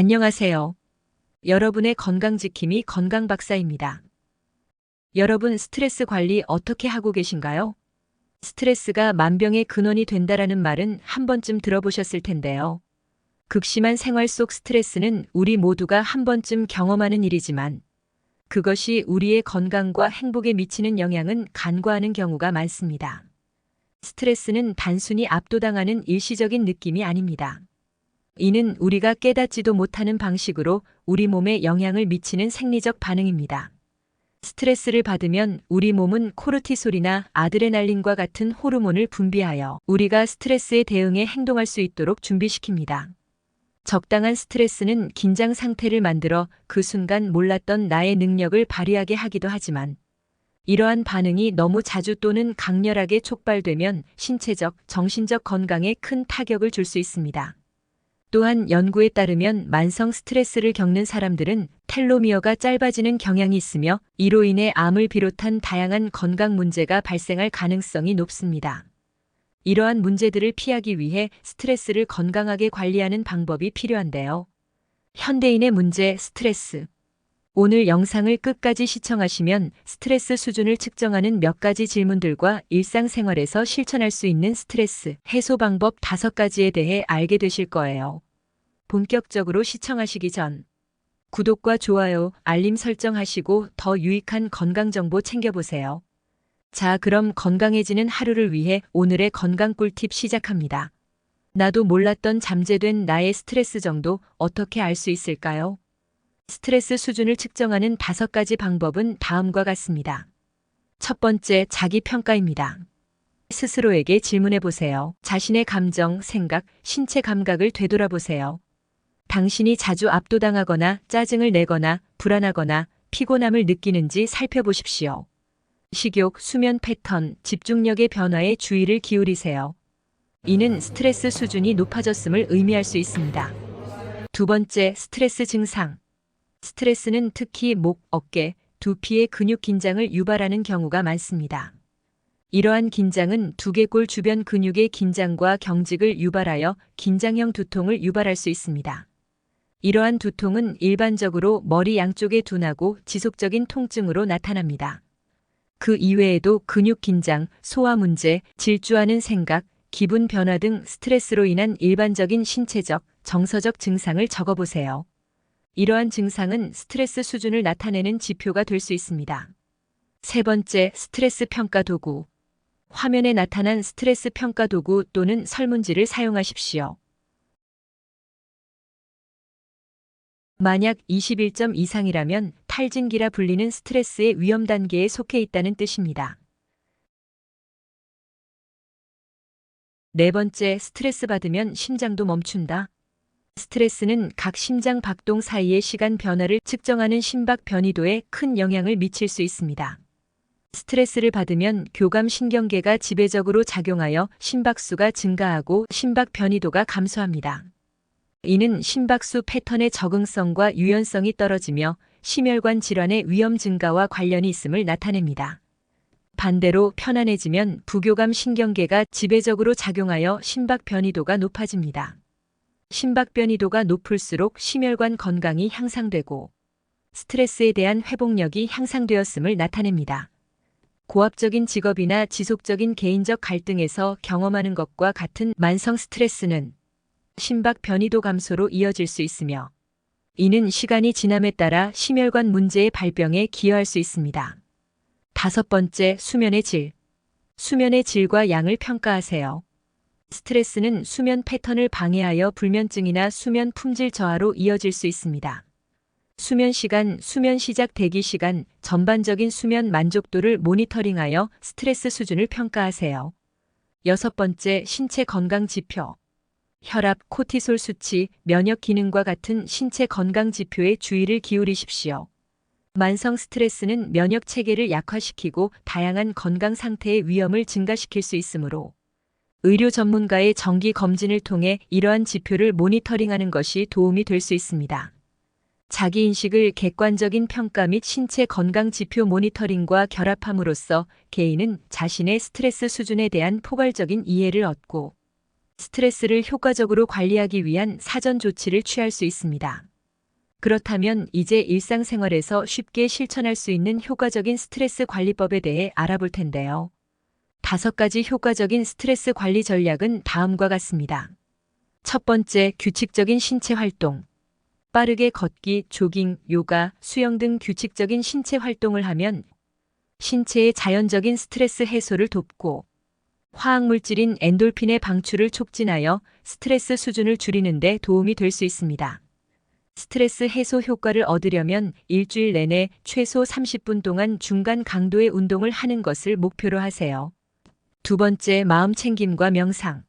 안녕하세요. 여러분의 건강지킴이 건강박사입니다. 여러분 스트레스 관리 어떻게 하고 계신가요? 스트레스가 만병의 근원이 된다라는 말은 한 번쯤 들어보셨을 텐데요. 극심한 생활 속 스트레스는 우리 모두가 한 번쯤 경험하는 일이지만 그것이 우리의 건강과 행복에 미치는 영향은 간과하는 경우가 많습니다. 스트레스는 단순히 압도당하는 일시적인 느낌이 아닙니다. 이는 우리가 깨닫지도 못하는 방식으로 우리 몸에 영향을 미치는 생리적 반응입니다. 스트레스를 받으면 우리 몸은 코르티솔이나 아드레날린과 같은 호르몬을 분비하여 우리가 스트레스에 대응해 행동할 수 있도록 준비시킵니다. 적당한 스트레스는 긴장 상태를 만들어 그 순간 몰랐던 나의 능력을 발휘하게 하기도 하지만 이러한 반응이 너무 자주 또는 강렬하게 촉발되면 신체적, 정신적 건강에 큰 타격을 줄 수 있습니다. 또한 연구에 따르면 만성 스트레스를 겪는 사람들은 텔로미어가 짧아지는 경향이 있으며 이로 인해 암을 비롯한 다양한 건강 문제가 발생할 가능성이 높습니다. 이러한 문제들을 피하기 위해 스트레스를 건강하게 관리하는 방법이 필요한데요. 현대인의 문제 스트레스. 오늘 영상을 끝까지 시청하시면 스트레스 수준을 측정하는 몇 가지 질문들과 일상생활에서 실천할 수 있는 스트레스 해소 방법 5가지에 대해 알게 되실 거예요. 본격적으로 시청하시기 전 구독과 좋아요, 알림 설정하시고 더 유익한 건강정보 챙겨보세요. 자, 그럼 건강해지는 하루를 위해 오늘의 건강 꿀팁 시작합니다. 나도 몰랐던 잠재된 나의 스트레스 정도 어떻게 알 수 있을까요? 스트레스 수준을 측정하는 5가지 방법은 다음과 같습니다. 첫 번째, 자기평가입니다. 스스로에게 질문해 보세요. 자신의 감정, 생각, 신체 감각을 되돌아보세요. 당신이 자주 압도당하거나 짜증을 내거나 불안하거나 피곤함을 느끼는지 살펴보십시오. 식욕, 수면 패턴, 집중력의 변화에 주의를 기울이세요. 이는 스트레스 수준이 높아졌음을 의미할 수 있습니다. 두 번째, 스트레스 증상. 스트레스는 특히 목, 어깨, 두피의 근육 긴장을 유발하는 경우가 많습니다. 이러한 긴장은 두개골 주변 근육의 긴장과 경직을 유발하여 긴장형 두통을 유발할 수 있습니다. 이러한 두통은 일반적으로 머리 양쪽에 둔하고 지속적인 통증으로 나타납니다. 그 이외에도 근육 긴장, 소화 문제, 질주하는 생각, 기분 변화 등 스트레스로 인한 일반적인 신체적, 정서적 증상을 적어보세요. 이러한 증상은 스트레스 수준을 나타내는 지표가 될 수 있습니다. 세 번째, 스트레스 평가 도구. 화면에 나타난 스트레스 평가 도구 또는 설문지를 사용하십시오. 만약 21점 이상이라면 탈진기라 불리는 스트레스의 위험 단계에 속해 있다는 뜻입니다. 네 번째, 스트레스 받으면 심장도 멈춘다. 스트레스는 각 심장 박동 사이의 시간 변화를 측정하는 심박 변이도에 큰 영향을 미칠 수 있습니다. 스트레스를 받으면 교감 신경계가 지배적으로 작용하여 심박수가 증가하고 심박 변이도가 감소합니다. 이는 심박수 패턴의 적응성과 유연성이 떨어지며 심혈관 질환의 위험 증가와 관련이 있음을 나타냅니다. 반대로 편안해지면 부교감 신경계가 지배적으로 작용하여 심박 변이도가 높아집니다. 심박 변이도가 높을수록 심혈관 건강이 향상되고 스트레스에 대한 회복력이 향상되었음을 나타냅니다. 고압적인 직업이나 지속적인 개인적 갈등에서 경험하는 것과 같은 만성 스트레스는 심박 변이도 감소로 이어질 수 있으며 이는 시간이 지남에 따라 심혈관 문제의 발병에 기여할 수 있습니다. 5번째, 수면의 질. 수면의 질과 양을 평가하세요. 스트레스는 수면 패턴을 방해하여 불면증이나 수면 품질 저하로 이어질 수 있습니다. 수면 시간, 수면 시작 대기 시간, 전반적인 수면 만족도를 모니터링하여 스트레스 수준을 평가하세요. 6번째, 신체 건강 지표. 혈압, 코티솔 수치, 면역 기능과 같은 신체 건강 지표에 주의를 기울이십시오. 만성 스트레스는 면역 체계를 약화시키고 다양한 건강 상태의 위험을 증가시킬 수 있으므로 의료 전문가의 정기 검진을 통해 이러한 지표를 모니터링하는 것이 도움이 될 수 있습니다. 자기인식을 객관적인 평가 및 신체 건강 지표 모니터링과 결합함으로써 개인은 자신의 스트레스 수준에 대한 포괄적인 이해를 얻고 스트레스를 효과적으로 관리하기 위한 사전 조치를 취할 수 있습니다. 그렇다면 이제 일상생활에서 쉽게 실천할 수 있는 효과적인 스트레스 관리법에 대해 알아볼 텐데요. 5가지 효과적인 스트레스 관리 전략은 다음과 같습니다. 첫 번째, 규칙적인 신체 활동. 빠르게 걷기, 조깅, 요가, 수영 등 규칙적인 신체 활동을 하면 신체의 자연적인 스트레스 해소를 돕고 화학물질인 엔돌핀의 방출을 촉진하여 스트레스 수준을 줄이는 데 도움이 될 수 있습니다. 스트레스 해소 효과를 얻으려면 일주일 내내 최소 30분 동안 중간 강도의 운동을 하는 것을 목표로 하세요. 두 번째, 마음 챙김과 명상.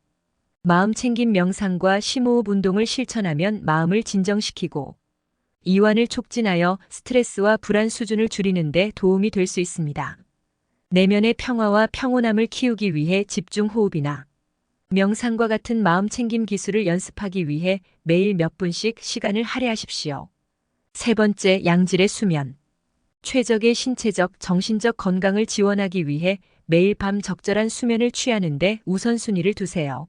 마음 챙김 명상과 심호흡 운동을 실천하면 마음을 진정시키고 이완을 촉진하여 스트레스와 불안 수준을 줄이는 데 도움이 될 수 있습니다. 내면의 평화와 평온함을 키우기 위해 집중 호흡이나 명상과 같은 마음 챙김 기술을 연습하기 위해 매일 몇 분씩 시간을 할애하십시오. 세 번째, 양질의 수면. 최적의 신체적, 정신적 건강을 지원하기 위해 매일 밤 적절한 수면을 취하는 데 우선순위를 두세요.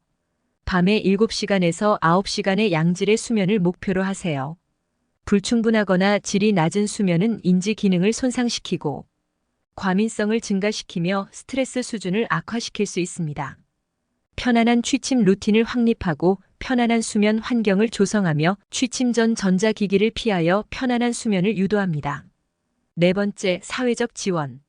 밤에 7시간에서 9시간의 양질의 수면을 목표로 하세요. 불충분하거나 질이 낮은 수면은 인지 기능을 손상시키고 과민성을 증가시키며 스트레스 수준을 악화시킬 수 있습니다. 편안한 취침 루틴을 확립하고 편안한 수면 환경을 조성하며 취침 전 전자기기를 피하여 편안한 수면을 유도합니다. 네 번째, 사회적 지원.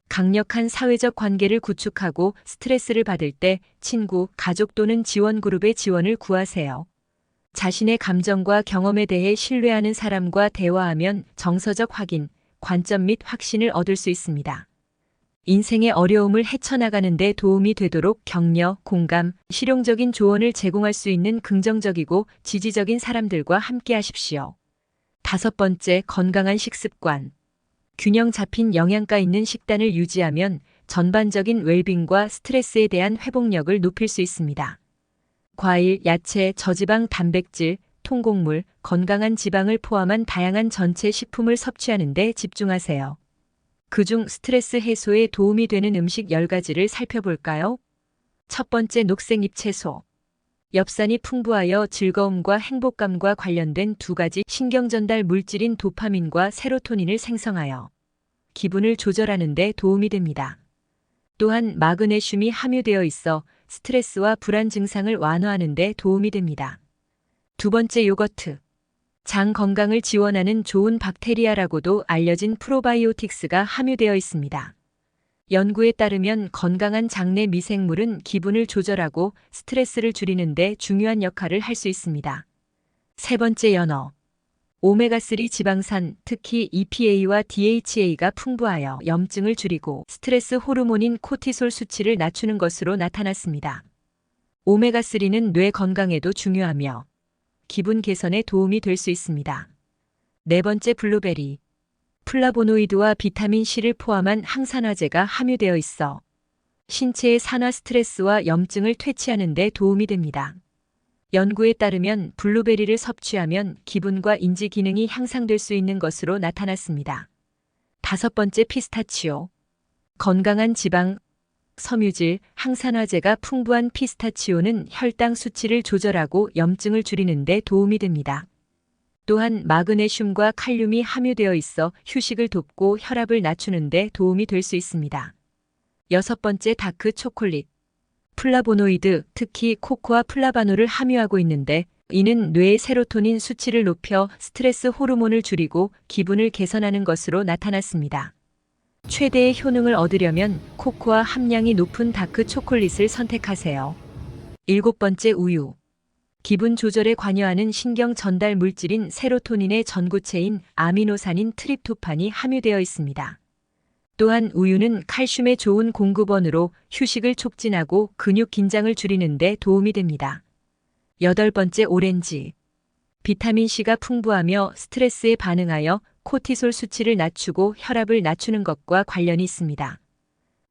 강력한 사회적 관계를 구축하고 스트레스를 받을 때 친구, 가족 또는 지원 그룹의 지원을 구하세요. 자신의 감정과 경험에 대해 신뢰하는 사람과 대화하면 정서적 확인, 관점 및 확신을 얻을 수 있습니다. 인생의 어려움을 헤쳐나가는 데 도움이 되도록 격려, 공감, 실용적인 조언을 제공할 수 있는 긍정적이고 지지적인 사람들과 함께 하십시오. 5번째, 건강한 식습관. 균형 잡힌 영양가 있는 식단을 유지하면 전반적인 웰빙과 스트레스에 대한 회복력을 높일 수 있습니다. 과일, 야채, 저지방 단백질, 통곡물, 건강한 지방을 포함한 다양한 전체 식품을 섭취하는 데 집중하세요. 그중 스트레스 해소에 도움이 되는 음식 10가지를 살펴볼까요? 첫 번째, 녹색 잎채소. 엽산이 풍부하여 즐거움과 행복감과 관련된 2가지 신경전달 물질인 도파민과 세로토닌을 생성하여 기분을 조절하는 데 도움이 됩니다. 또한 마그네슘이 함유되어 있어 스트레스와 불안 증상을 완화하는 데 도움이 됩니다. 두 번째, 요거트. 장 건강을 지원하는 좋은 박테리아라고도 알려진 프로바이오틱스가 함유되어 있습니다. 연구에 따르면 건강한 장내 미생물은 기분을 조절하고 스트레스를 줄이는 데 중요한 역할을 할 수 있습니다. 세 번째, 연어. 오메가3 지방산, 특히 EPA와 DHA가 풍부하여 염증을 줄이고 스트레스 호르몬인 코티솔 수치를 낮추는 것으로 나타났습니다. 오메가3는 뇌 건강에도 중요하며 기분 개선에 도움이 될 수 있습니다. 네 번째, 블루베리. 플라보노이드와 비타민C를 포함한 항산화제가 함유되어 있어 신체의 산화 스트레스와 염증을 퇴치하는 데 도움이 됩니다. 연구에 따르면 블루베리를 섭취하면 기분과 인지 기능이 향상될 수 있는 것으로 나타났습니다. 5번째, 피스타치오. 건강한 지방, 섬유질, 항산화제가 풍부한 피스타치오는 혈당 수치를 조절하고 염증을 줄이는 데 도움이 됩니다. 또한 마그네슘과 칼륨이 함유되어 있어 휴식을 돕고 혈압을 낮추는 데 도움이 될 수 있습니다. 6번째, 다크 초콜릿. 플라보노이드, 특히 코코아 플라바노를 함유하고 있는데 이는 뇌의 세로토닌 수치를 높여 스트레스 호르몬을 줄이고 기분을 개선하는 것으로 나타났습니다. 최대의 효능을 얻으려면 코코아 함량이 높은 다크 초콜릿을 선택하세요. 7번째, 우유. 기분 조절에 관여하는 신경 전달 물질인 세로토닌의 전구체인 아미노산인 트립토판이 함유되어 있습니다. 또한 우유는 칼슘의 좋은 공급원으로 휴식을 촉진하고 근육 긴장을 줄이는 데 도움이 됩니다. 8번째, 오렌지. 비타민C가 풍부하며 스트레스에 반응하여 코티솔 수치를 낮추고 혈압을 낮추는 것과 관련이 있습니다.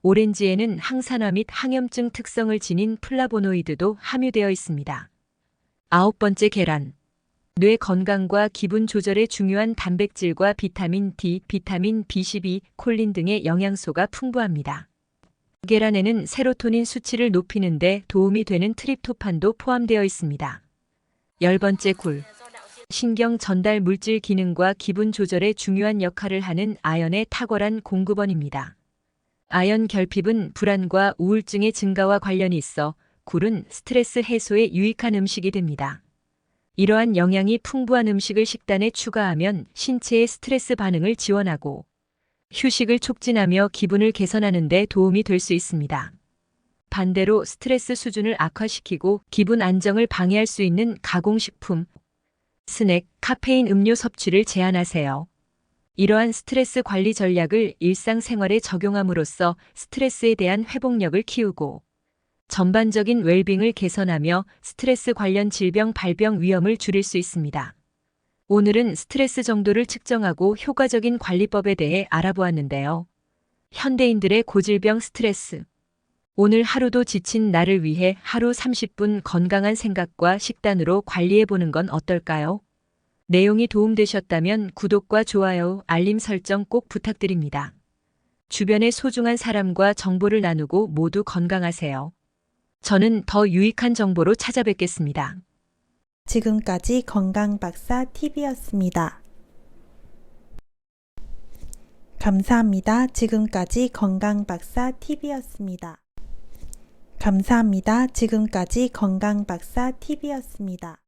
오렌지에는 항산화 및 항염증 특성을 지닌 플라보노이드도 함유되어 있습니다. 9번째, 계란. 뇌 건강과 기분 조절에 중요한 단백질과 비타민 D, 비타민 B12, 콜린 등의 영양소가 풍부합니다. 계란에는 세로토닌 수치를 높이는 데 도움이 되는 트립토판도 포함되어 있습니다. 10번째, 굴. 신경 전달 물질 기능과 기분 조절에 중요한 역할을 하는 아연의 탁월한 공급원입니다. 아연 결핍은 불안과 우울증의 증가와 관련이 있어 굴은 스트레스 해소에 유익한 음식이 됩니다. 이러한 영양이 풍부한 음식을 식단에 추가하면 신체의 스트레스 반응을 지원하고 휴식을 촉진하며 기분을 개선하는 데 도움이 될 수 있습니다. 반대로 스트레스 수준을 악화시키고 기분 안정을 방해할 수 있는 가공식품, 스낵, 카페인 음료 섭취를 제한하세요. 이러한 스트레스 관리 전략을 일상생활에 적용함으로써 스트레스에 대한 회복력을 키우고 전반적인 웰빙을 개선하며 스트레스 관련 질병 발병 위험을 줄일 수 있습니다. 오늘은 스트레스 정도를 측정하고 효과적인 관리법에 대해 알아보았는데요. 현대인들의 고질병 스트레스. 오늘 하루도 지친 나를 위해 하루 30분 건강한 생각과 식단으로 관리해보는 건 어떨까요? 내용이 도움되셨다면 구독과 좋아요, 알림 설정 꼭 부탁드립니다. 주변의 소중한 사람과 정보를 나누고 모두 건강하세요. 저는 더 유익한 정보로 찾아뵙겠습니다. 지금까지 건강박사 TV였습니다. 감사합니다. 지금까지 건강박사 TV였습니다. 감사합니다. 지금까지 건강박사 TV였습니다.